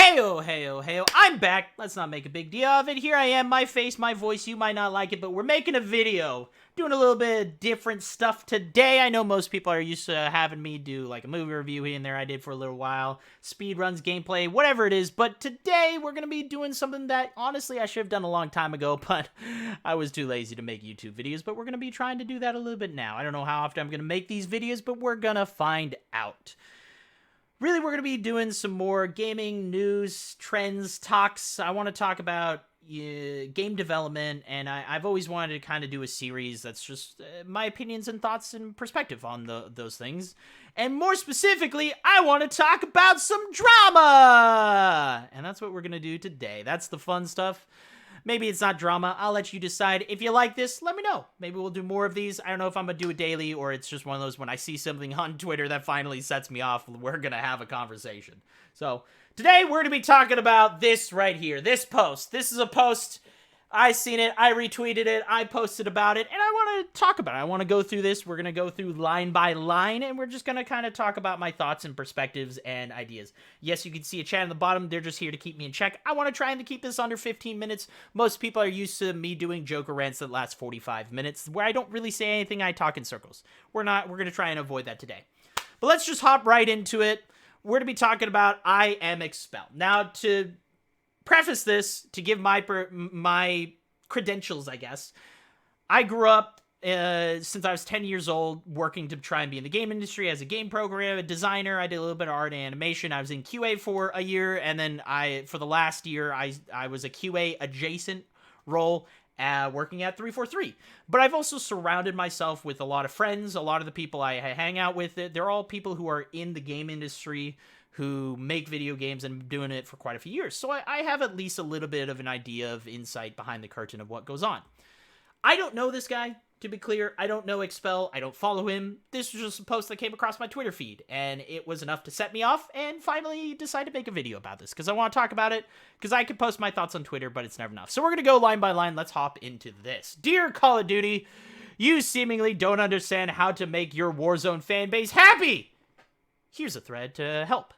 Heyo, heyo, heyo, I'm back. Let's not make a big deal of it. Here I am, my face, my voice. You might not like it, but we're making a video. Doing a little bit of different stuff today. I know most people are used to having me do like a movie review here and there. I did for a little while. Speed runs, gameplay, whatever it is. But today we're going to be doing something that honestly I should have done a long time ago, but I was too lazy to make YouTube videos. But we're going to be trying to do that a little bit now. I don't know how often I'm going to make these videos, but we're going to find out. Really, we're going to be doing some more gaming news, trends, talks. I want to talk about game development, and I've always wanted to kind of do a series that's just my opinions and thoughts and perspective on those things. And more specifically, I want to talk about some drama! And that's what we're going to do today. That's the fun stuff. Maybe it's not drama. I'll let you decide. If you like this, let me know. Maybe we'll do more of these. I don't know if I'm going to do it daily or it's just one of those when I see something on Twitter that finally sets me off, we're going to have a conversation. So today we're going to be talking about this right here, this post. This is a post. I seen it. I retweeted it. I posted about it. And I want to talk about it. I want to go through this. We're going to go through line by line. And we're just going to kind of talk about my thoughts and perspectives and ideas. Yes, you can see a chat in the bottom. They're just here to keep me in check. I want to try and keep this under 15 minutes. Most people are used to me doing Joker rants that last 45 minutes. Where I don't really say anything. I talk in circles. We're going to try and avoid that today. But let's just hop right into it. We're going to be talking about I Am Expelled. Now, to preface this, to give my credentials, I guess, I grew up since I was 10 years old working to try and be in the game industry as a game programmer, a designer. I did a little bit of art and animation. I was in QA for a year, and then for the last year, I was a QA adjacent role working at 343. But I've also surrounded myself with a lot of friends. A lot of the people I hang out with, they're all people who are in the game industry, who make video games and been doing it for quite a few years. So I have at least a little bit of an idea of insight behind the curtain of what goes on. I don't know this guy, to be clear. I don't know Expel. I don't follow him. This was just a post that came across my Twitter feed, and it was enough to set me off, and finally decided to make a video about this, because I want to talk about it, because I could post my thoughts on Twitter, but it's never enough. So we're going to go line by line. Let's hop into this. Dear Call of Duty, you seemingly don't understand how to make your Warzone fan base happy. Here's a thread to help.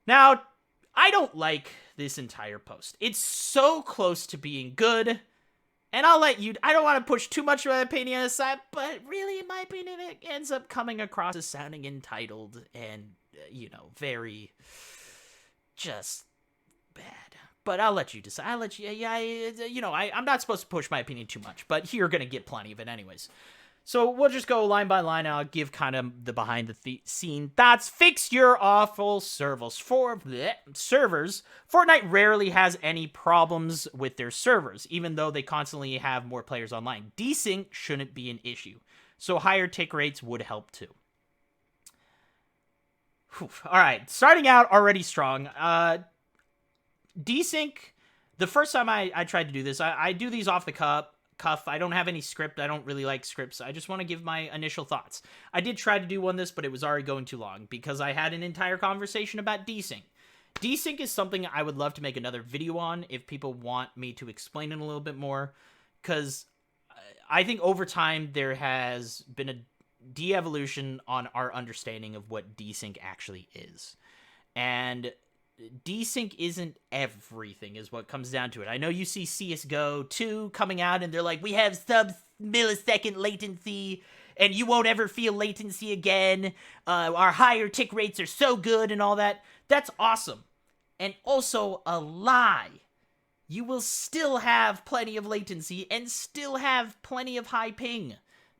Now, I don't like this entire post. It's so close to being good, and I'll let you... I don't want to push too much of my opinion aside, but really, in my opinion, it ends up coming across as sounding entitled and, very... just bad. But I'll let you decide. I'll let you... I'm not supposed to push my opinion too much, but you're going to get plenty of it anyways. So we'll just go line by line, and I'll give kind of the behind-the-scene thoughts. Fix your awful servers. Servers. Fortnite rarely has any problems with their servers, even though they constantly have more players online. Desync shouldn't be an issue, so higher tick rates would help too. All right, starting out already strong. Desync, the first time I tried to do this, I do these off the cuff. I don't have any script. I don't really like scripts. I just want to give my initial thoughts. I did try to do one this, but it was already going too long because I had an entire conversation about desync. Desync is something I would love to make another video on if people want me to explain it a little bit more, because I think over time there has been a de-evolution on our understanding of what desync actually is. And desync isn't everything is what comes down to it. I know you see CSGO 2 coming out and they're like, we have sub-millisecond latency and you won't ever feel latency again. Our higher tick rates are so good and all that. That's awesome. And also a lie. You will still have plenty of latency and still have plenty of high ping,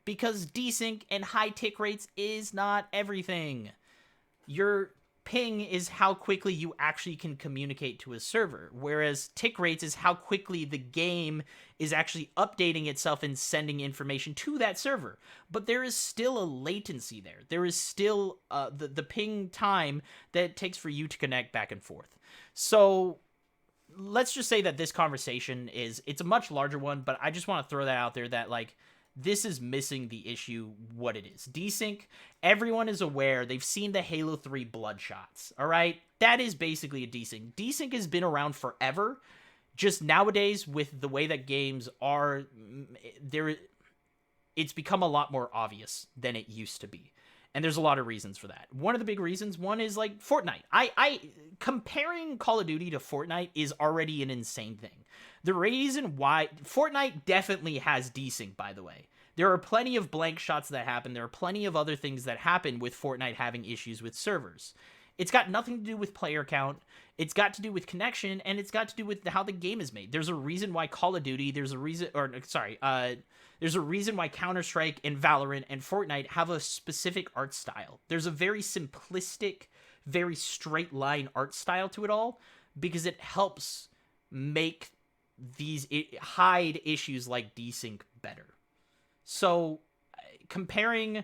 because desync and high tick rates is not everything. Your ping is how quickly you actually can communicate to a server, whereas tick rates is how quickly the game is actually updating itself and sending information to that server. But there is still a latency there. There is still the ping time that it takes for you to connect back and forth. So let's just say that this conversation it's a much larger one, but I just want to throw that out there that, like, this is missing the issue, what it is. Desync, everyone is aware. They've seen the Halo 3 bloodshots, all right? That is basically a desync. Desync has been around forever. Just nowadays, with the way that games are, it's become a lot more obvious than it used to be. And there's a lot of reasons for that. One of the big reasons, one is like Fortnite. I comparing Call of Duty to Fortnite is already an insane thing. The reason why Fortnite definitely has desync, by the way. There are plenty of blank shots that happen. There are plenty of other things that happen with Fortnite having issues with servers. It's got nothing to do with player count. It's got to do with connection, and it's got to do with how the game is made. There's a reason why Call of Duty, there's a reason why Counter-Strike and Valorant and Fortnite have a specific art style. There's a very simplistic, very straight line art style to it all, because it helps make hide issues like desync better. So comparing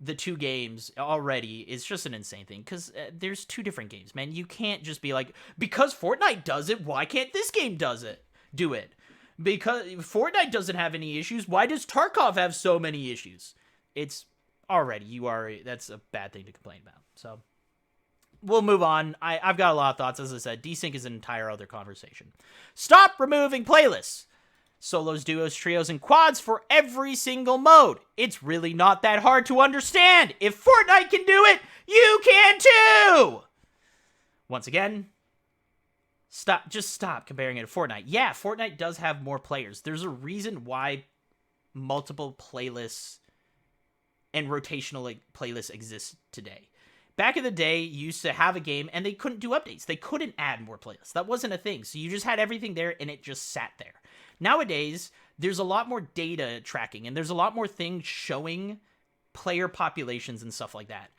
the two games already is just an insane thing, because there's two different games, man. You can't just be like, because Fortnite does it, why can't this game do it? Because Fortnite doesn't have any issues, why does Tarkov have so many issues? It's that's a bad thing to complain about. So we'll move on. I've got a lot of thoughts. As I said, desync is an entire other conversation. Stop removing playlists. Solos, duos, trios, and quads for every single mode. It's really not that hard to understand. If Fortnite can do it, you can too! Once again, just stop comparing it to Fortnite. Yeah, Fortnite does have more players. There's a reason why multiple playlists and rotational playlists exist today. Back in the day, you used to have a game and they couldn't do updates. They couldn't add more playlists. That wasn't a thing. So you just had everything there and it just sat there. Nowadays, there's a lot more data tracking and there's a lot more things showing player populations and stuff like that.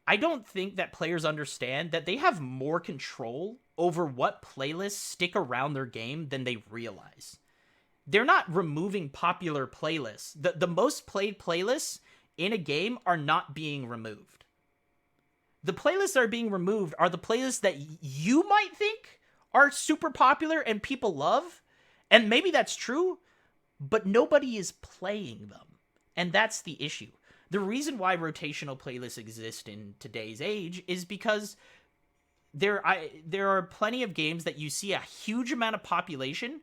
I don't think that players understand that they have more control over what playlists stick around their game than they realize. They're not removing popular playlists. The most played playlists in a game are not being removed. The playlists that are being removed are the playlists that you might think are super popular and people love. And maybe that's true, but nobody is playing them. And that's the issue. The reason why rotational playlists exist in today's age is because there are plenty of games that you see a huge amount of population.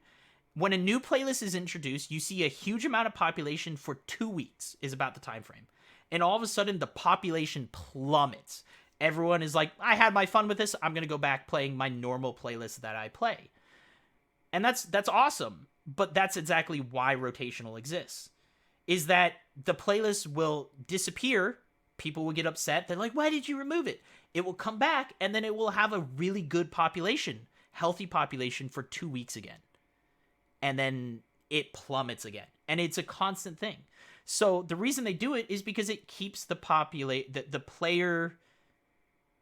When a new playlist is introduced, you see a huge amount of population for 2 weeks is about the time frame. And all of a sudden, the population plummets. Everyone is like, I had my fun with this. I'm going to go back playing my normal playlist that I play. And that's awesome. But that's exactly why rotational exists. Is that the playlist will disappear. People will get upset. They're like, why did you remove it? It will come back, and then it will have a really good population, healthy population for 2 weeks again. And then it plummets again. And it's a constant thing. So the reason they do it is because it keeps the player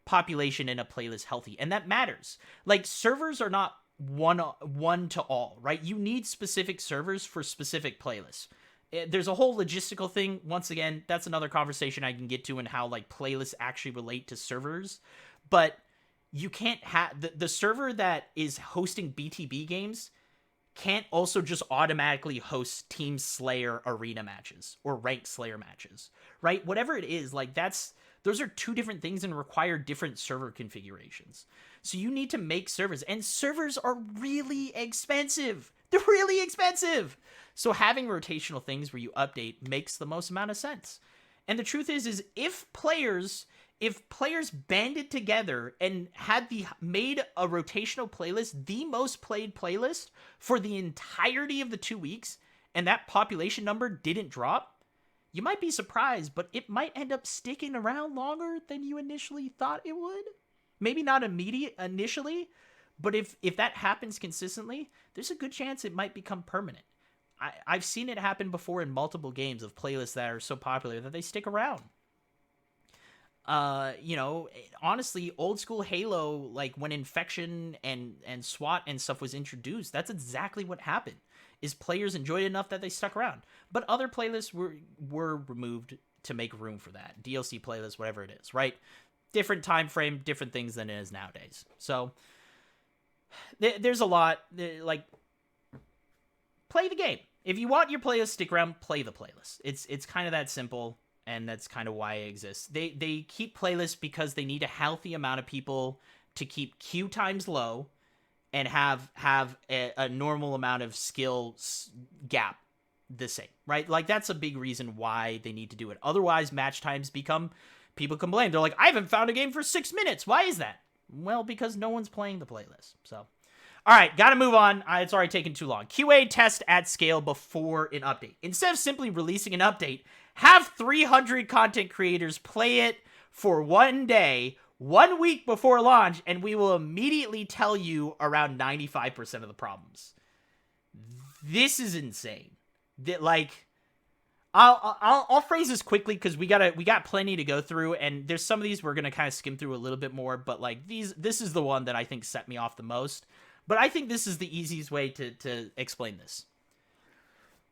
population in a playlist healthy. And that matters. Like, servers are not one to all, right? You need specific servers for specific playlists. There's a whole logistical thing. Once again, that's another conversation I can get to, and how like playlists actually relate to servers. But you can't have the server that is hosting BTB games can't also just automatically host Team Slayer arena matches or ranked Slayer matches, right? Whatever it is, like those are two different things and require different server configurations. So you need to make servers, and servers are really expensive. They're really expensive. So having rotational things where you update makes the most amount of sense. And the truth is if players banded together and made a rotational playlist, the most played playlist for the entirety of the 2 weeks, and that population number didn't drop, you might be surprised, but it might end up sticking around longer than you initially thought it would. Maybe not initially, but if that happens consistently, there's a good chance it might become permanent. I've seen it happen before in multiple games of playlists that are so popular that they stick around. Honestly, old school Halo, like when Infection and SWAT and stuff was introduced, that's exactly what happened. Is players enjoyed it enough that they stuck around. But other playlists were removed to make room for that. DLC playlists, whatever it is, right? Different time frame, different things than it is nowadays. So there's a lot, like, play the game. If you want your playlist to stick around, play the playlist. It's kind of that simple, and that's kind of why it exists. They keep playlists because they need a healthy amount of people to keep queue times low and have a normal amount of skill gap the same, right? Like, that's a big reason why they need to do it. Otherwise, match times become, people complain. They're like, I haven't found a game for 6 minutes. Why is that? Well, because no one's playing the playlist. So, all right, got to move on. It's already taken too long. QA test at scale before an update. Instead of simply releasing an update, have 300 content creators play it for 1 day, 1 week before launch, and we will immediately tell you around 95% of the problems. This is insane. That, like, I'll phrase this quickly because we got plenty to go through, and there's some of these we're gonna kind of skim through a little bit more, but like this is the one that I think set me off the most. But I think this is the easiest way to explain this.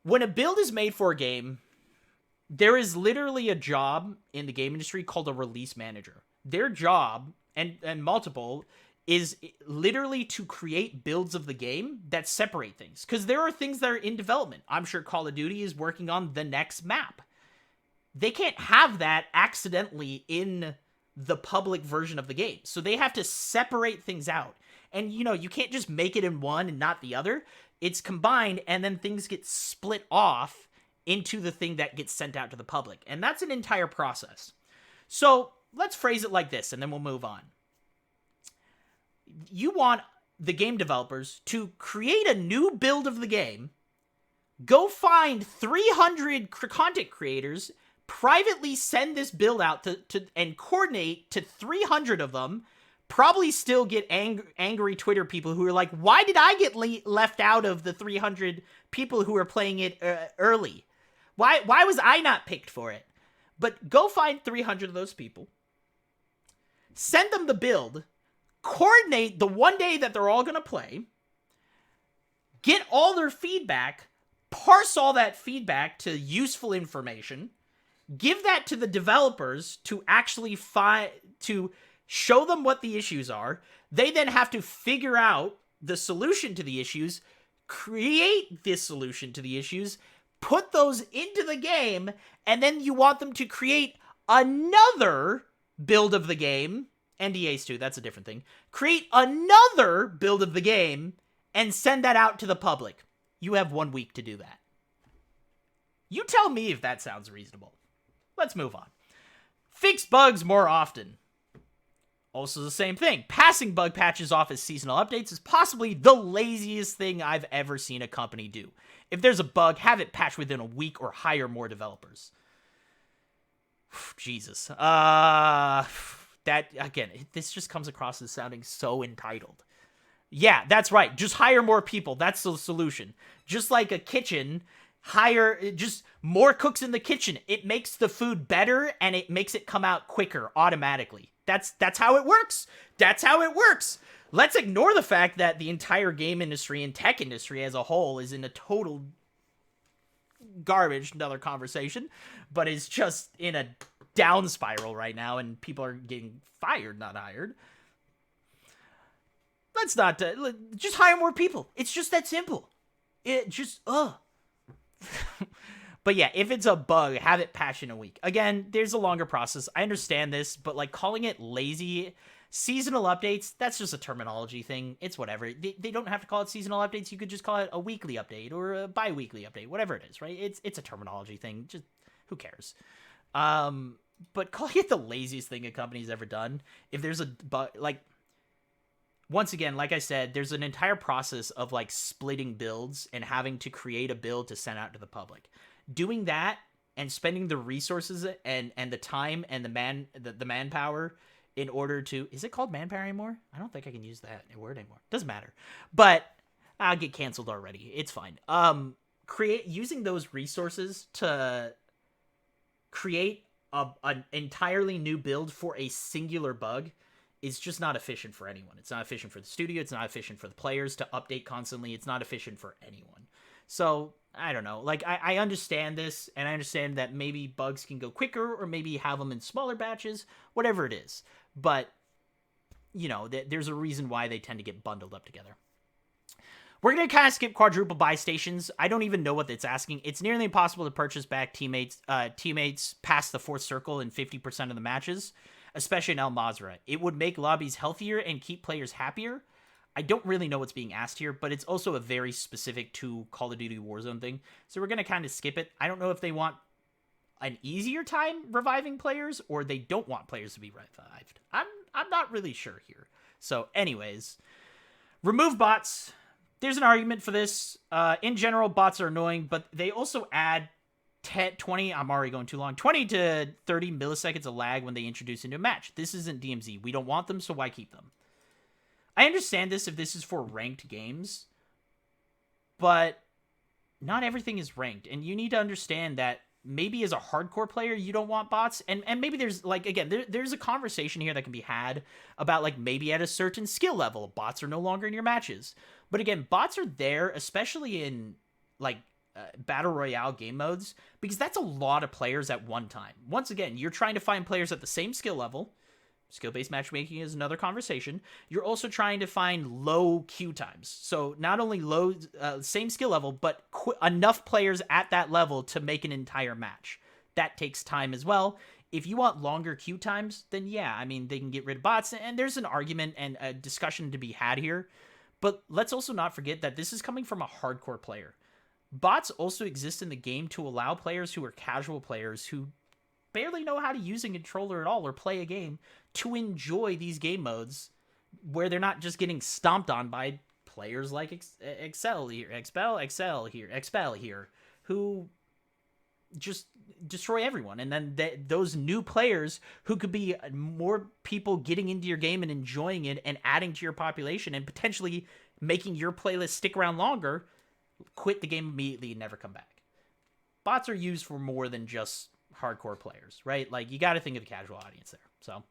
When a build is made for a game, there is literally a job in the game industry called a release manager. Their job, and multiple, is literally to create builds of the game that separate things. Because there are things that are in development. I'm sure Call of Duty is working on the next map. They can't have that accidentally in the public version of the game. So they have to separate things out. And, you know, you can't just make it in one and not the other. It's combined, and then things get split off into the thing that gets sent out to the public. And that's an entire process. So let's phrase it like this, and then we'll move on. You want the game developers to create a new build of the game, go find 300 content creators, privately send this build out to and coordinate to 300 of them, probably still get angry Twitter people who are like, why did I get left out of the 300 people who are playing it early? Why was I not picked for it? But go find 300 of those people, send them the build, coordinate the 1 day that they're all going to play, get all their feedback, parse all that feedback to useful information, give that to the developers to actually to show them what the issues are. They then have to figure out the solution to the issues, create this solution to the issues, put those into the game, and then you want them to create another build of the game. NDAs too, that's a different thing. Create another build of the game and send that out to the public. You have 1 week to do that. You tell me if that sounds reasonable. Let's move on. Fix bugs more often. Also the same thing. Passing bug patches off as seasonal updates is possibly the laziest thing I've ever seen a company do. If there's a bug, have it patched within a week or hire more developers. Jesus. That, again, this just comes across as sounding so entitled. Yeah, that's right. Just hire more people. That's the solution. Just like a kitchen, hire just more cooks in the kitchen. It makes the food better, and it makes it come out quicker automatically. That's how it works. That's how it works. Let's ignore the fact that the entire game industry and tech industry as a whole is in a total garbage, another conversation, but is just in a down spiral right now, and people are getting fired, not hired. Let's not just hire more people. It's just that simple. It just But yeah, if it's a bug, have it patched in a week. Again, there's a longer process. I understand this, but like calling it lazy seasonal updates, that's just a terminology thing. It's whatever. They don't have to call it seasonal updates. You could just call it a weekly update or a bi-weekly update, whatever it is, right? It's a terminology thing. Just who cares? But calling it the laziest thing a company's ever done, if there's a bug, like, once again, like I said, there's an entire process of like splitting builds and having to create a build to send out to the public. Doing that and spending the resources and the time and the manpower in order to, is it called manpower anymore? I don't think I can use that word anymore. Doesn't matter. But I'll get canceled already. It's fine. Using those resources to create an entirely new build for a singular bug is just not efficient for anyone. It's not efficient for the studio. It's not efficient for the players to update constantly. It's not efficient for anyone. So I don't know. Like, I understand this, and I understand that maybe bugs can go quicker, or maybe have them in smaller batches, whatever it is. But, you know, there's a reason why they tend to get bundled up together. We're going to kind of skip quadruple buy stations. I don't even know what it's asking. It's nearly impossible to purchase back teammates past the fourth circle in 50% of the matches, especially in El Mazrah. It would make lobbies healthier and keep players happier. I don't really know what's being asked here, but it's also a very specific to Call of Duty Warzone thing. So we're going to kind of skip it. I don't know if they want an easier time reviving players or they don't want players to be revived. I'm not really sure here. So anyways, remove bots. There's an argument for this. In general, bots are annoying, but they also add 20, I'm already going too long, 20 to 30 milliseconds of lag when they introduce into a match. This isn't DMZ. We don't want them, so why keep them? I understand this if this is for ranked games, but not everything is ranked, and you need to understand that maybe as a hardcore player, you don't want bots, and maybe there's, like, again, there's a conversation here that can be had about, like, maybe at a certain skill level, bots are no longer in your matches. But again, bots are there, especially in, like, Battle Royale game modes, because that's a lot of players at one time. Once again, you're trying to find players at the same skill level. Skill-based matchmaking is another conversation. You're also trying to find low queue times. So not only low, same skill level, but enough players at that level to make an entire match. That takes time as well. If you want longer queue times, then yeah, I mean, they can get rid of bots. And there's an argument and a discussion to be had here. But let's also not forget that this is coming from a hardcore player. Bots also exist in the game to allow players who are casual players who barely know how to use a controller at all or play a game to enjoy these game modes where they're not just getting stomped on by players like Expel here, who just destroy everyone. And then those new players who could be more people getting into your game and enjoying it and adding to your population and potentially making your playlist stick around longer, quit the game immediately and never come back. Bots are used for more than just hardcore players, right? Like, you got to think of the casual audience there. So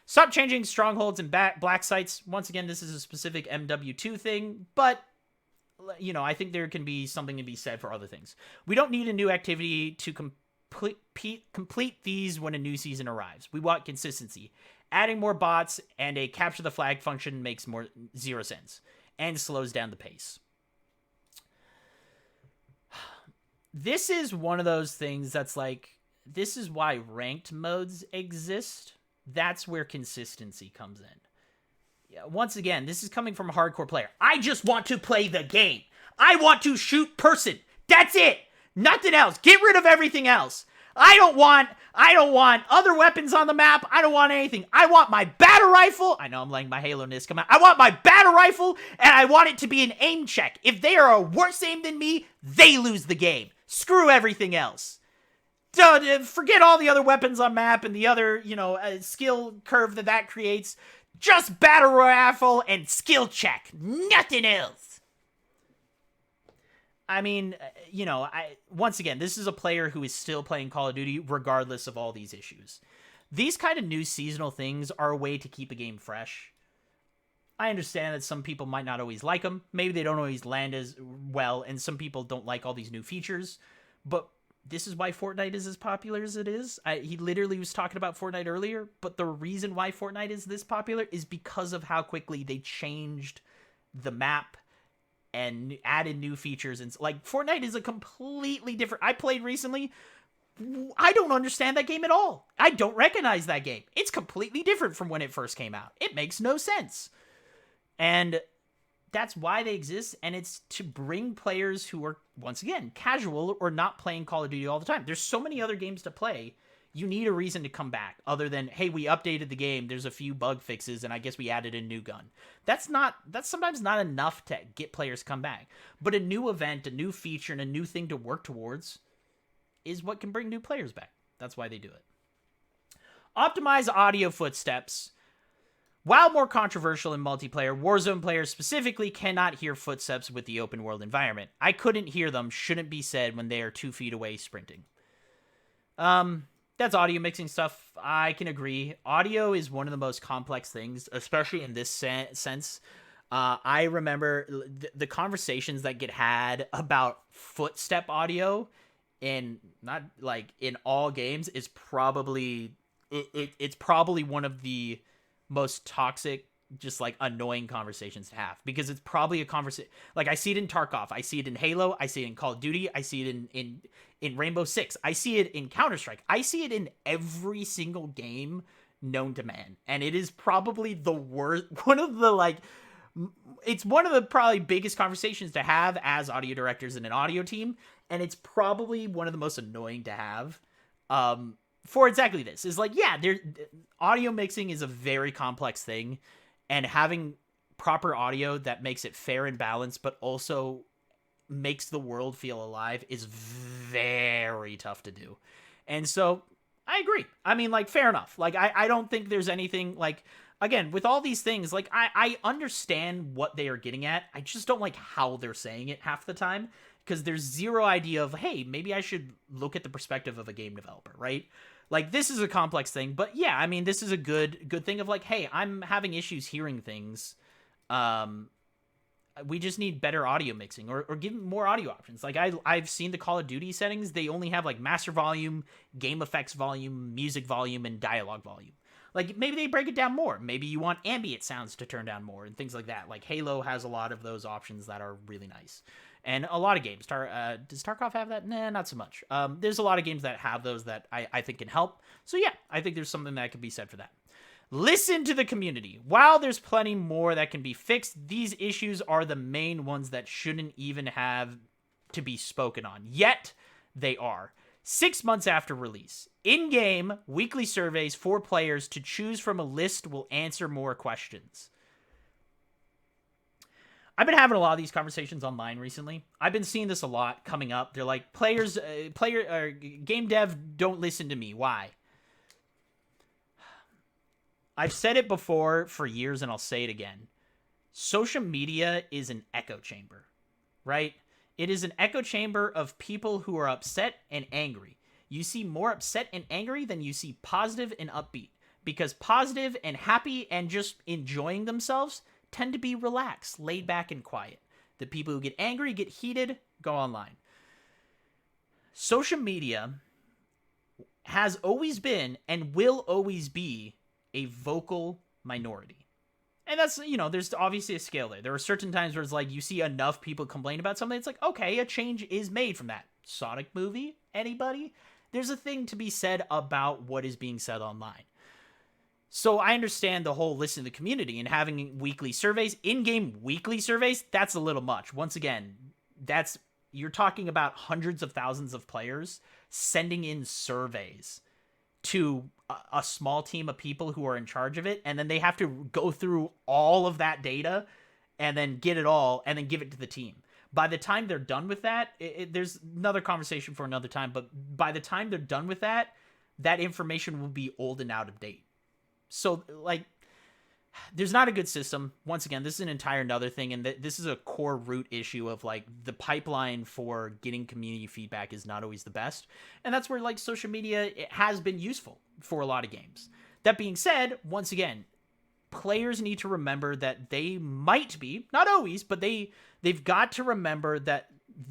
stop changing strongholds and black sites. Once again, this is a specific MW2 thing, but you know, I think there can be something to be said for other things. We don't need a new activity to complete these when a new season arrives. We want consistency. Adding more bots and a capture the flag function makes zero sense and slows down the pace. This is one of those things that's like, this is why ranked modes exist. That's where consistency comes in. Yeah, once again, this is coming from a hardcore player. I just want to play the game. I want to shoot person. That's it. Nothing else. Get rid of everything else. I don't want other weapons on the map. I don't want anything. I want my battle rifle. I know I'm letting my Halo-ness come out. I want my battle rifle, and I want it to be an aim check. If they are a worse aim than me, they lose the game. Screw everything else. So, forget all the other weapons on map and the other, skill curve that creates. Just battle rifle and skill check. Nothing else. I mean, once again, this is a player who is still playing Call of Duty regardless of all these issues. These kind of new seasonal things are a way to keep a game fresh. I understand that some people might not always like them. Maybe they don't always land as well, and some people don't like all these new features. But this is why Fortnite is as popular as it is. He literally was talking about Fortnite earlier, but the reason why Fortnite is this popular is because of how quickly they changed the map and added new features. And like, Fortnite is a completely different... I played recently. I don't understand that game at all. I don't recognize that game. It's completely different from when it first came out. It makes no sense. And that's why they exist, and it's to bring players who are, once again, casual or not playing Call of Duty all the time. There's so many other games to play. You need a reason to come back other than, hey, we updated the game, there's a few bug fixes, and I guess we added a new gun. That's sometimes not enough to get players to come back. But a new event, a new feature, and a new thing to work towards is what can bring new players back. That's why they do it. Optimize audio footsteps. While more controversial in multiplayer, Warzone players specifically cannot hear footsteps with the open world environment. I couldn't hear them, shouldn't be said when they are 2 feet away sprinting. That's audio mixing stuff. I can agree. Audio is one of the most complex things, especially in this sense. I remember the conversations that get had about footstep audio in not like in all games is probably it's probably one of the most toxic, just like annoying conversations to have, because it's probably a conversation. Like, I see it in Tarkov, I see it in Halo, I see it in Call of Duty, I see it in Rainbow Six, I see it in Counter-Strike, I see it in every single game known to man, and it is probably the worst, one of the like it's one of the probably biggest conversations to have as audio directors in an audio team, and it's probably one of the most annoying to have. For exactly this is like, yeah, audio mixing is a very complex thing, and having proper audio that makes it fair and balanced, but also makes the world feel alive is very tough to do. And so I agree. I mean, like, fair enough. Like, I don't think there's anything like, again, with all these things, like, I understand what they are getting at. I just don't like how they're saying it half the time, because there's zero idea of, hey, maybe I should look at the perspective of a game developer, right? Like, this is a complex thing, but yeah, I mean, this is a good thing of like, hey, I'm having issues hearing things. We just need better audio mixing, or give more audio options. Like, I've seen the Call of Duty settings. They only have like master volume, game effects volume, music volume, and dialogue volume. Like, maybe they break it down more. Maybe you want ambient sounds to turn down more and things like that. Like, Halo has a lot of those options that are really nice. And a lot of games. Does Tarkov have that? Nah, not so much. There's a lot of games that have those that I think can help. So yeah, I think there's something that could be said for that. Listen to the community. While there's plenty more that can be fixed, these issues are the main ones that shouldn't even have to be spoken on. Yet, they are. 6 months after release, in-game weekly surveys for players to choose from a list will answer more questions. I've been having a lot of these conversations online recently. I've been seeing this a lot coming up. They're like, game dev don't listen to me. Why? I've said it before for years, and I'll say it again. Social media is an echo chamber, right? It is an echo chamber of people who are upset and angry. You see more upset and angry than you see positive and upbeat, because positive and happy and just enjoying themselves tend to be relaxed, laid back, and quiet. The people who get angry, get heated, go online. Social media has always been and will always be a vocal minority. And that's, there's obviously a scale there. There are certain times where it's like you see enough people complain about something, it's like, okay, a change is made from that. Sonic movie? Anybody? There's a thing to be said about what is being said online. So I understand the whole listen to the community and having weekly surveys, in-game weekly surveys, that's a little much. Once again, you're talking about hundreds of thousands of players sending in surveys to a small team of people who are in charge of it, and then they have to go through all of that data and then get it all and then give it to the team. By the time they're done with that, there's another conversation for another time, but by the time they're done with that, that information will be old and out of date. So, like, there's not a good system. Once again, this is an entire another thing, and this is a core root issue of, like, the pipeline for getting community feedback is not always the best. And that's where, like, social media, it has been useful for a lot of games. That being said, once again, players need to remember that they might be, not always, but they've got to remember that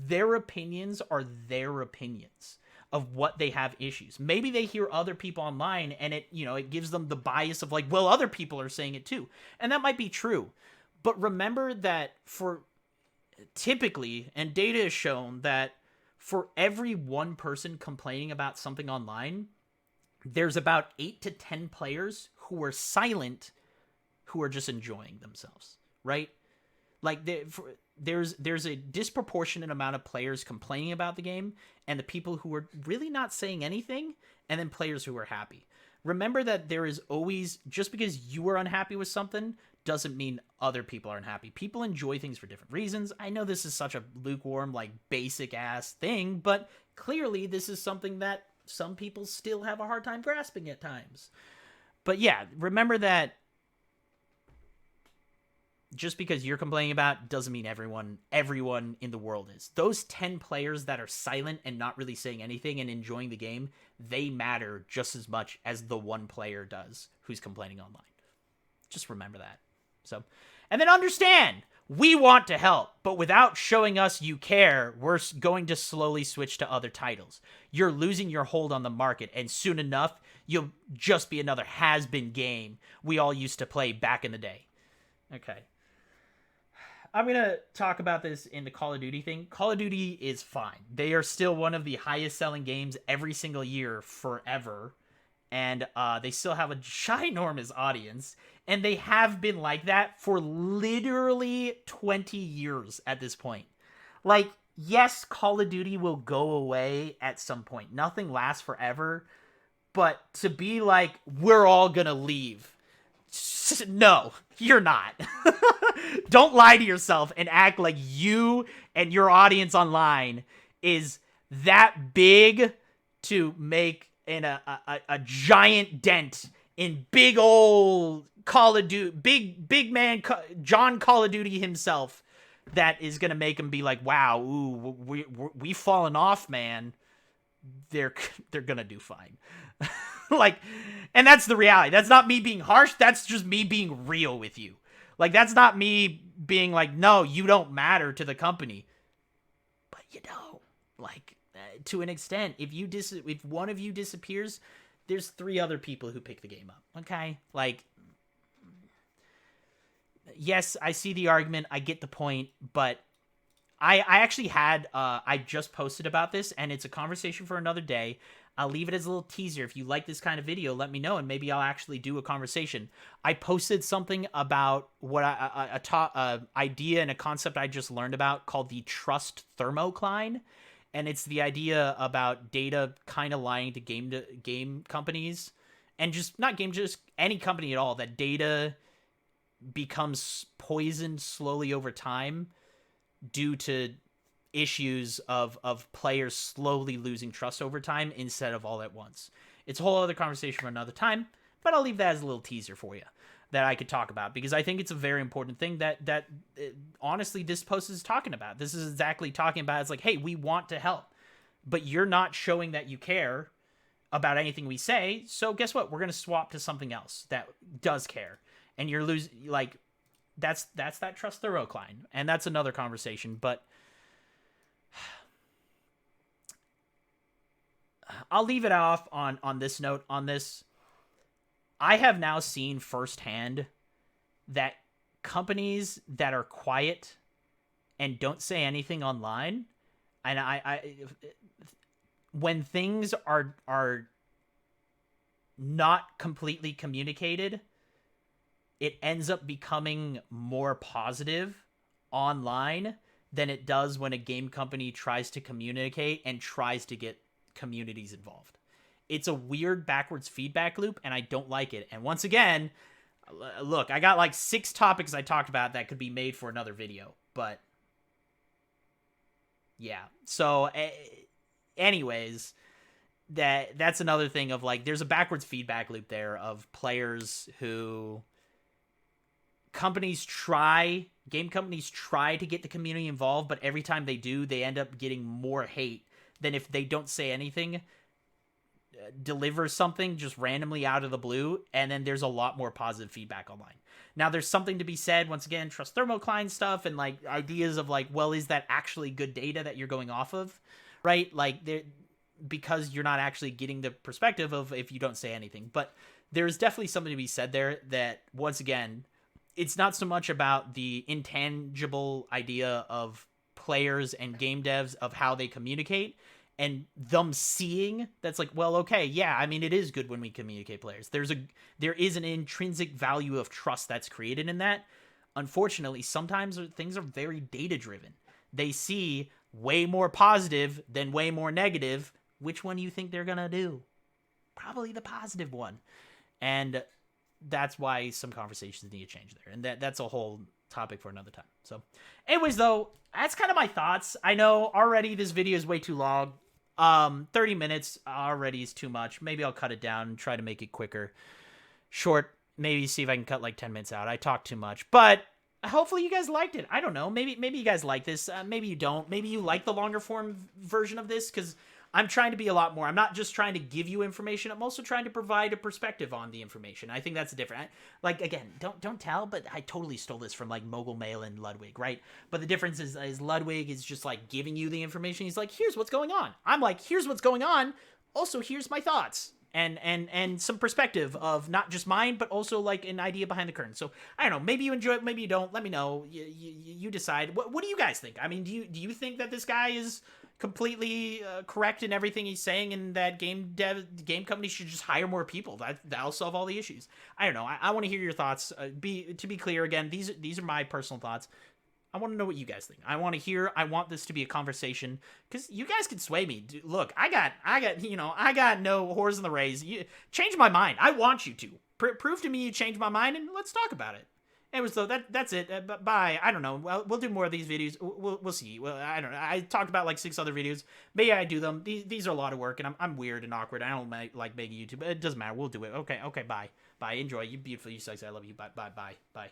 their opinions are their opinions of what they have issues. Maybe they hear other people online and it gives them the bias of like, well, other people are saying it too. And that might be true. But remember that for typically, and data has shown that for every one person complaining about something online, there's about 8 to 10 players who are silent, who are just enjoying themselves, right? Like, there's a disproportionate amount of players complaining about the game and the people who are really not saying anything, and then players who are happy. Remember that there is always, just because you are unhappy with something doesn't mean other people are unhappy. People enjoy things for different reasons. I know this is such a lukewarm, like, basic ass thing, but clearly this is something that some people still have a hard time grasping at times. But yeah, remember that just because you're complaining about doesn't mean everyone in the world is. Those 10 players that are silent and not really saying anything and enjoying the game, they matter just as much as the one player does who's complaining online. Just remember that. So, and then understand, we want to help, but without showing us you care, we're going to slowly switch to other titles. You're losing your hold on the market, and soon enough, you'll just be another has-been game we all used to play back in the day. Okay. I'm going to talk about this in the Call of Duty thing. Call of Duty is fine. They are still one of the highest selling games every single year forever. And they still have a ginormous audience. And they have been like that for literally 20 years at this point. Like, yes, Call of Duty will go away at some point. Nothing lasts forever. But to be like, we're all gonna leave. No, you're not. Don't lie to yourself and act like you and your audience online is that big to make a giant dent in big old Call of Duty, big man John Call of Duty himself, that is gonna make him be like, wow, ooh, we've fallen off, man. They're gonna do fine. Like, and that's the reality. That's not me being harsh. That's just me being real with you. Like, that's not me being like, no, you don't matter to the company. But you know, like, to an extent, if one of you disappears, there's 3 other people who pick the game up. Okay, like, yes, I see the argument. I get the point, but I actually had, I just posted about this, and it's a conversation for another day. I'll leave it as a little teaser. If you like this kind of video, let me know, and maybe I'll actually do a conversation. I posted something about what a idea and a concept I just learned about called the trust thermocline, and it's the idea about data kind of lying to game companies, and just any company at all, that data becomes poisoned slowly over time due to issues of players slowly losing trust over time instead of all at once. It's a whole other conversation for another time, but I'll leave that as a little teaser for you that I could talk about, because I think it's a very important thing that honestly this post is talking about. This is exactly talking about. It's like, hey, we want to help, but you're not showing that you care about anything we say, so guess what? We're going to swap to something else that does care, and you're losing, like, that's that trust thermocline, and that's another conversation, but I'll leave it off on this note. On this, I have now seen firsthand that companies that are quiet and don't say anything online, and I when things are not completely communicated, it ends up becoming more positive online than it does when a game company tries to communicate and tries to get communities involved. It's a weird backwards feedback loop, and I don't like it. And once again, look, I got like 6 topics I talked about that could be made for another video, but yeah. So anyways, that's another thing of like, there's a backwards feedback loop there of players who game companies try to get the community involved, but every time they do, they end up getting more hate than if they don't say anything, deliver something just randomly out of the blue, and then there's a lot more positive feedback online. Now, there's something to be said, once again, trust thermocline stuff and like ideas of like, well, is that actually good data that you're going off of, right? Like, because you're not actually getting the perspective of if you don't say anything. But there's definitely something to be said there that, once again, it's not so much about the intangible idea of players and game devs of how they communicate and them seeing that's like, well, okay, yeah, I mean, it is good when we communicate players. There is an intrinsic value of trust that's created in that. Unfortunately, sometimes things are very data driven. They see way more positive than way more negative. Which one do you think they're gonna do? Probably the positive one. And that's why some conversations need to change there. And that's a whole topic for another time. So anyways, though, that's kind of my thoughts. I know already this video is way too long. 30 minutes already is too much. Maybe I'll cut it down and try to make it quicker. Short, maybe see if I can cut like 10 minutes out. I talk too much, but hopefully you guys liked it. I don't know. Maybe you guys like this. Maybe you don't. Maybe you like the longer form version of this, because I'm trying to be a lot more. I'm not just trying to give you information. I'm also trying to provide a perspective on the information. I think that's different. Like, again, don't tell, but I totally stole this from like Mogul Mail and Ludwig, right? But the difference is Ludwig is just like giving you the information. He's like, here's what's going on. I'm like, here's what's going on. Also, here's my thoughts. And some perspective of not just mine, but also like an idea behind the curtain. So I don't know. Maybe you enjoy it. Maybe you don't. Let me know. You decide. What do you guys think? I mean, do you think that this guy is, completely correct in everything he's saying, and that game companies should just hire more people. That'll solve all the issues. I don't know. I want to hear your thoughts. To be clear, again, these are my personal thoughts. I want to know what you guys think. I want this to be a conversation, because you guys can sway me. Look, I got I got no whores in the rays. Change my mind. I want you to prove to me you changed my mind, and let's talk about it. Anyway, so that's it. Bye. I don't know. Well, we'll do more of these videos. We'll see. Well, I don't know. I talked about like 6 other videos. Maybe I do them. These are a lot of work, and I'm weird and awkward. I don't like making YouTube. It doesn't matter. We'll do it. Okay. Bye. Bye. Enjoy. You beautiful. You sexy. I love you. Bye. Bye.